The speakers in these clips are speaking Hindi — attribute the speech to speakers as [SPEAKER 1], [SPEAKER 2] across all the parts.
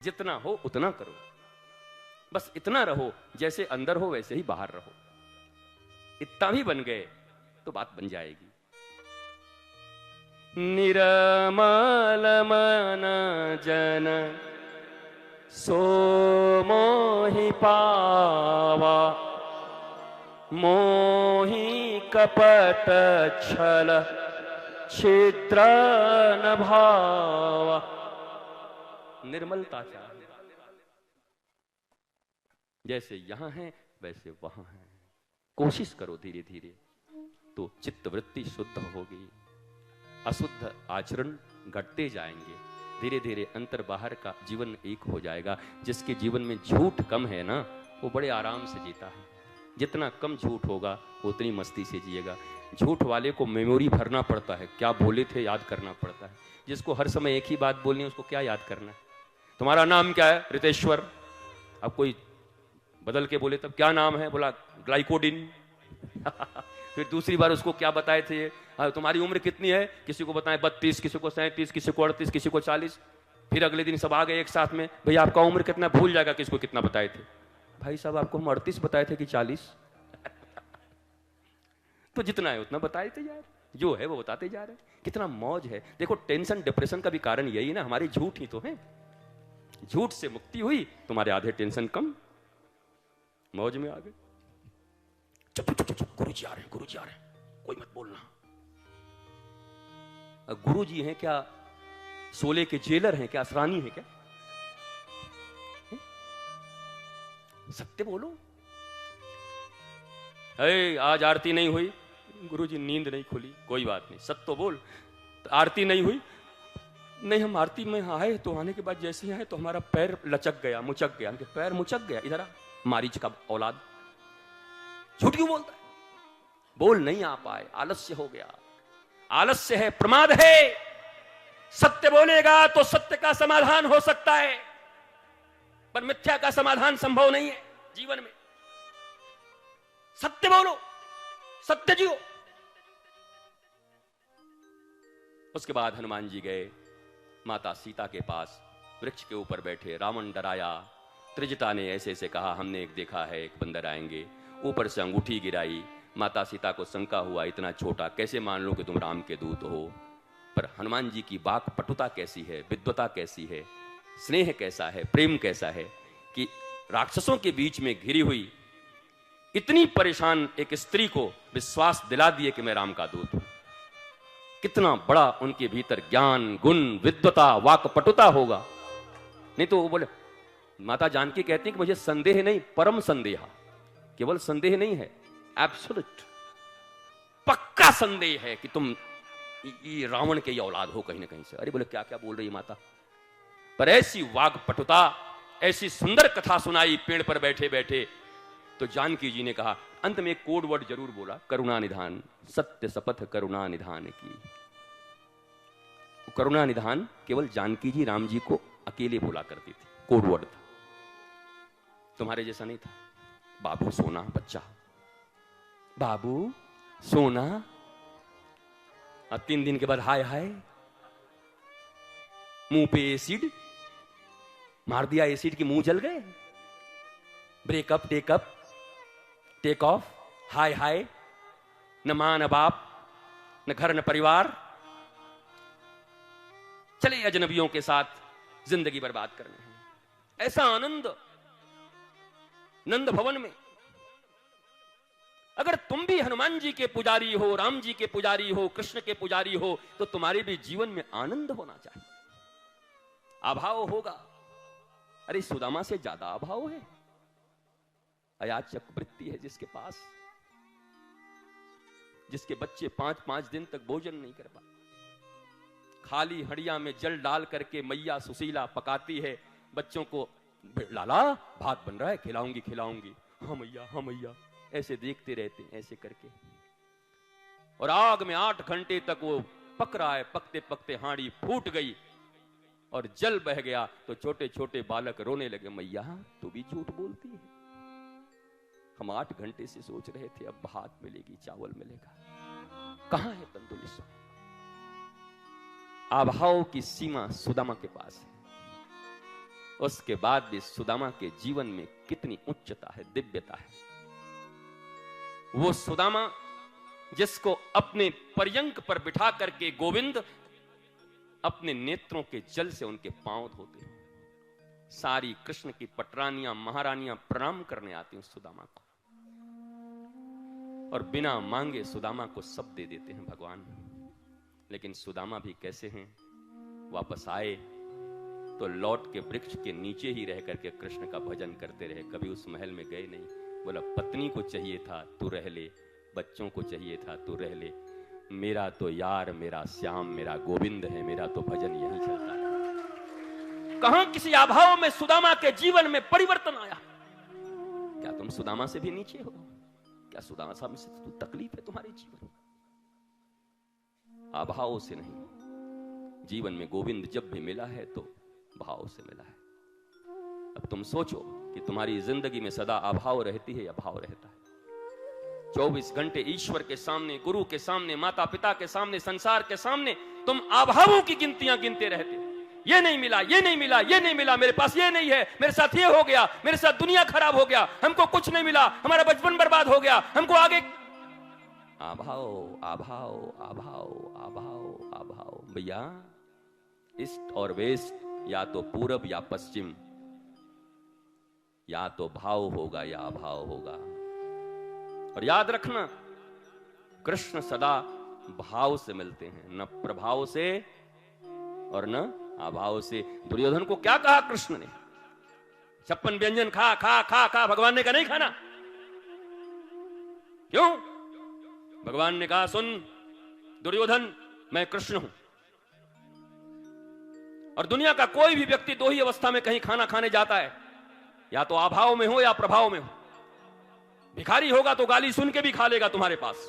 [SPEAKER 1] जितना हो उतना करो, बस इतना रहो जैसे अंदर हो वैसे ही बाहर रहो। इतना भी बन गए तो बात बन जाएगी। निरमल मन जन सो मोहि पावा, मोहि कपट छल छिद्र न भावा। निर्मलता चाहिए, जैसे यहां है वैसे वहां है। कोशिश करो धीरे धीरे तो चित्तवृत्ति शुद्ध होगी, अशुद्ध आचरण घटते जाएंगे। धीरे धीरे अंतर बाहर का जीवन एक हो जाएगा। जिसके जीवन में झूठ कम है ना, वो बड़े आराम से जीता है। जितना कम झूठ होगा उतनी मस्ती से जिएगा। झूठ वाले को मेमोरी भरना पड़ता है, क्या बोले थे याद करना पड़ता है। जिसको हर समय एक ही बात बोलनी है उसको क्या याद करना है। तुम्हारा नाम क्या है? रितेश्वर। अब कोई बदल के बोले तब क्या नाम है? बोला ग्लाइकोडिन। फिर दूसरी बार उसको क्या बताए थे? तुम्हारी उम्र कितनी है? किसी को बताएं 32, किसी को 37, किसी को 38, किसी को 40। फिर अगले दिन सब आ गए एक साथ में, भैया आपका उम्र कितना? भूल जाएगा किसको कितना बताए थे। भाई साहब आपको हम 38 बताए थे कि 40? तो जितना है उतना बताते जा रहे, जो है वो बताते जा रहे। कितना मौज है। देखो टेंशन डिप्रेशन का भी कारण यही ना, हमारे झूठ ही तो है। झूठ से मुक्ति हुई, तुम्हारे आधे टेंशन कम, मौज में आ गए। चुप चुप चुप, गुरु जी आ रहे हैं, गुरु जी आ रहे हैं, कोई मत बोलना। गुरु जी हैं क्या? सोले के जेलर हैं क्या? असरानी है क्या? सत्य बोलो। आज आरती नहीं हुई, गुरु जी नींद नहीं खुली, कोई बात नहीं, सत्य तो बोल। तो आरती नहीं हुई, नहीं हम आरती में आए तो आने के बाद जैसे ही आए तो हमारा पैर लचक गया, मुचक गया। पैर मुचक गया, इधर आ मारीच का औलाद, झूठ क्यों बोलता है? बोल नहीं आ पाए, आलस्य हो गया। आलस्य है, प्रमाद है। सत्य बोलेगा तो सत्य का समाधान हो सकता है, पर मिथ्या का समाधान संभव नहीं है जीवन में। सत्य बोलो, सत्य जियो। उसके बाद हनुमान जी गए माता सीता के पास, वृक्ष के ऊपर बैठे। रावण डराया, त्रिजटा ने ऐसे ऐसे कहा हमने एक देखा है, एक बंदर आएंगे। ऊपर से अंगूठी गिराई। माता सीता को शंका हुआ, इतना छोटा कैसे मान लो कि तुम राम के दूत हो। पर हनुमान जी की वाक पटुता कैसी है, विद्वता कैसी है, स्नेह कैसा है, प्रेम कैसा है कि राक्षसों के बीच में घिरी हुई इतनी परेशान एक स्त्री को विश्वास दिला दिए कि मैं राम का दूत हूं। कितना बड़ा उनके भीतर ज्ञान, गुण, विद्वता, वाक पटुता होगा। नहीं तो वो बोले, माता जानकी कहती है कि मुझे संदेह नहीं, परम संदेह। केवल संदेह नहीं है, एब्सोल्यूट पक्का संदेह है कि तुम ये रावण के ये औलाद हो कहीं ना कहीं से। अरे बोले क्या क्या बोल रही है माता। पर ऐसी वाग पटुता, ऐसी सुंदर कथा सुनाई पेड़ पर बैठे बैठे। तो जानकी जी ने कहा, अंत में एक कोड वर्ड जरूर बोला, करुणा निधान। सत्य शपथ करुणा निधान की। करुणा निधान केवल जानकी जी राम जी को अकेले बोला करती थी, कोड वर्ड था। तुम्हारे जैसा नहीं था। बाबू सोना बच्चा, बाबू सोना। अब 3 दिन के बाद हाय हाय, मुंह पे एसिड मार दिया, एसिड के मुंह जल गए। ब्रेकअप, टेकअप, टेक ऑफ, हाय हाय। न मां न बाप, न घर न परिवार, चले अजनबियों के साथ जिंदगी बर्बाद करने हैं। ऐसा आनंद नंद भवन में। अगर तुम भी हनुमान जी के पुजारी हो, राम जी के पुजारी हो, कृष्ण के पुजारी हो, तो तुम्हारे भी जीवन में आनंद होना चाहिए, अभाव होगा। अरे सुदामा से ज्यादा अभाव है। अयाचक वृत्ति है जिसके पास, जिसके बच्चे 5-5 दिन तक भोजन नहीं कर पाते। खाली हड़िया में जल डाल करके मैया सुशीला पकाती है बच्चों को, लाला भात बन रहा है, खिलाऊंगी खिलाऊंगी, हाँ मैया हाँ मैया, ऐसे देखते रहते हैं ऐसे करके। और आग में 8 घंटे तक वो पक रहा है, पकते पकते हांडी फूट गई और जल बह गया। तो छोटे छोटे बालक रोने लगे, मैया तू भी झूठ बोलती है, हम 8 घंटे से सोच रहे थे अब भात मिलेगी, चावल मिलेगा, कहां है तंदुरुस्त। अभाव की सीमा सुदामा के पास है। उसके बाद भी सुदामा के जीवन में कितनी उच्चता है, दिव्यता है। वो सुदामा जिसको अपने पर्यंक पर बिठा करके गोविंद अपने नेत्रों के जल से उनके पांव धोते हैं। सारी कृष्ण की पटरानियां महारानियां प्रणाम करने आती हैं सुदामा को, और बिना मांगे सुदामा को सब दे देते हैं भगवान। लेकिन सुदामा भी कैसे हैं, वापस आए तो लौट के वृक्ष के नीचे ही रह करके कृष्ण का भजन करते रहे, कभी उस महल में गए नहीं। बोला पत्नी को चाहिए था तू रह ले, बच्चों को चाहिए था तू रह ले, मेरा तो यार, मेरा श्याम, मेरा गोविंद है, मेरा तो भजन यही चलता है। कहां किसी अभाव में सुदामा के जीवन में परिवर्तन आया? क्या तुम सुदामा से भी नीचे हो? क्या सुदामा साहब से तो तकलीफ है तुम्हारे जीवन? अभाव से नहीं, जीवन में गोविंद जब भी मिला है तो भाव से मिला है। अब तुम सोचो कि तुम्हारी जिंदगी में सदा अभाव रहती है या भाव रहता है? 24 घंटे ईश्वर के सामने, गुरु के सामने, माता पिता के सामने, संसार के सामने तुम अभावों की गिनतियां गिनते रहते हो। ये नहीं मिला, ये नहीं मिला, ये नहीं मिला, मेरे पास ये नहीं है, मेरे साथ ये हो गया, मेरे साथ दुनिया खराब हो गया, हमको कुछ नहीं मिला, हमारा बचपन बर्बाद हो गया, हमको आगे अभाव अभाव अभाव अभाव अभाव। भैया ईस्ट और वेस्ट, या तो पूरब या पश्चिम, या तो भाव होगा या अभाव होगा। और याद रखना, कृष्ण सदा भाव से मिलते हैं, न प्रभाव से और न अभाव से। दुर्योधन को क्या कहा कृष्ण ने? 56 व्यंजन खा खा खा खा, भगवान ने कहा नहीं खाना। क्यों? भगवान ने कहा सुन दुर्योधन, मैं कृष्ण हूं, और दुनिया का कोई भी व्यक्ति दो ही अवस्था में कहीं खाना खाने जाता है, या तो अभाव में हो या प्रभाव में हो। भिखारी होगा तो गाली सुन के भी खा लेगा तुम्हारे पास,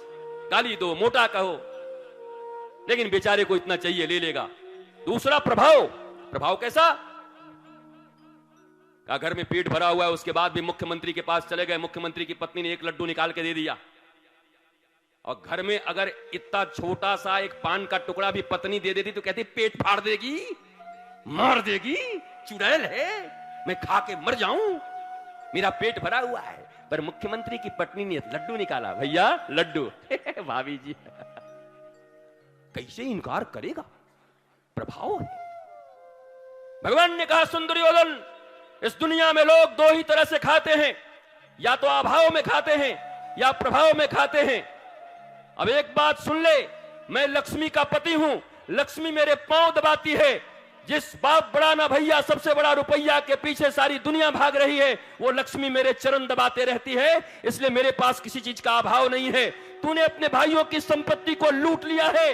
[SPEAKER 1] गाली दो, मोटा कहो, लेकिन बेचारे को इतना चाहिए ले लेगा। दूसरा प्रभाव, प्रभाव कैसा? का घर में पेट भरा हुआ है, उसके बाद भी मुख्यमंत्री के पास चले गए, मुख्यमंत्री की पत्नी ने एक लड्डू निकाल के दे दिया, और घर में अगर इतना छोटा सा एक पान का टुकड़ा भी पत्नी दे देती तो कहती पेट फाड़ देगी, मार देगी, चुड़ैल है, मैं खा के मर जाऊं, मेरा पेट भरा हुआ है। पर मुख्यमंत्री की पत्नी ने लड्डू निकाला, भैया लड्डू भाभी जी कैसे इनकार करेगा? प्रभाव है। भगवान ने कहा सुन दुर्योधन, इस दुनिया में लोग दो ही तरह से खाते हैं, या तो अभाव में खाते हैं या प्रभाव में खाते हैं। अब एक बात सुन ले, मैं लक्ष्मी का पति हूं, लक्ष्मी मेरे पांव दबाती है। जिस बाप बड़ा ना भैया सबसे बड़ा रुपया के पीछे सारी दुनिया भाग रही है, वो लक्ष्मी मेरे चरण दबाते रहती है, इसलिए मेरे पास किसी चीज का अभाव नहीं है। तूने अपने भाइयों की संपत्ति को लूट लिया है,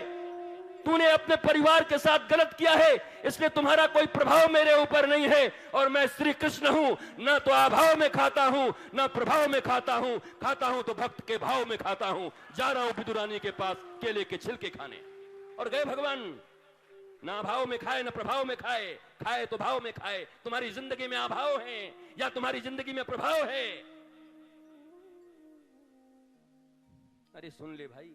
[SPEAKER 1] तूने अपने परिवार के साथ गलत किया है, इसलिए तुम्हारा कोई प्रभाव मेरे ऊपर नहीं है। और मैं श्री कृष्ण हूं, न तो अभाव में खाता हूं न प्रभाव में खाता हूं, खाता हूं तो भक्त के भाव में खाता हूं। जा रहा हूं विदुरानी के पास केले के छिलके खाने। और गए भगवान, ना भाव में खाए न प्रभाव में खाए, खाए तो भाव में खाए। तुम्हारी जिंदगी में अभाव है या तुम्हारी जिंदगी में प्रभाव है? अरे सुन ले भाई,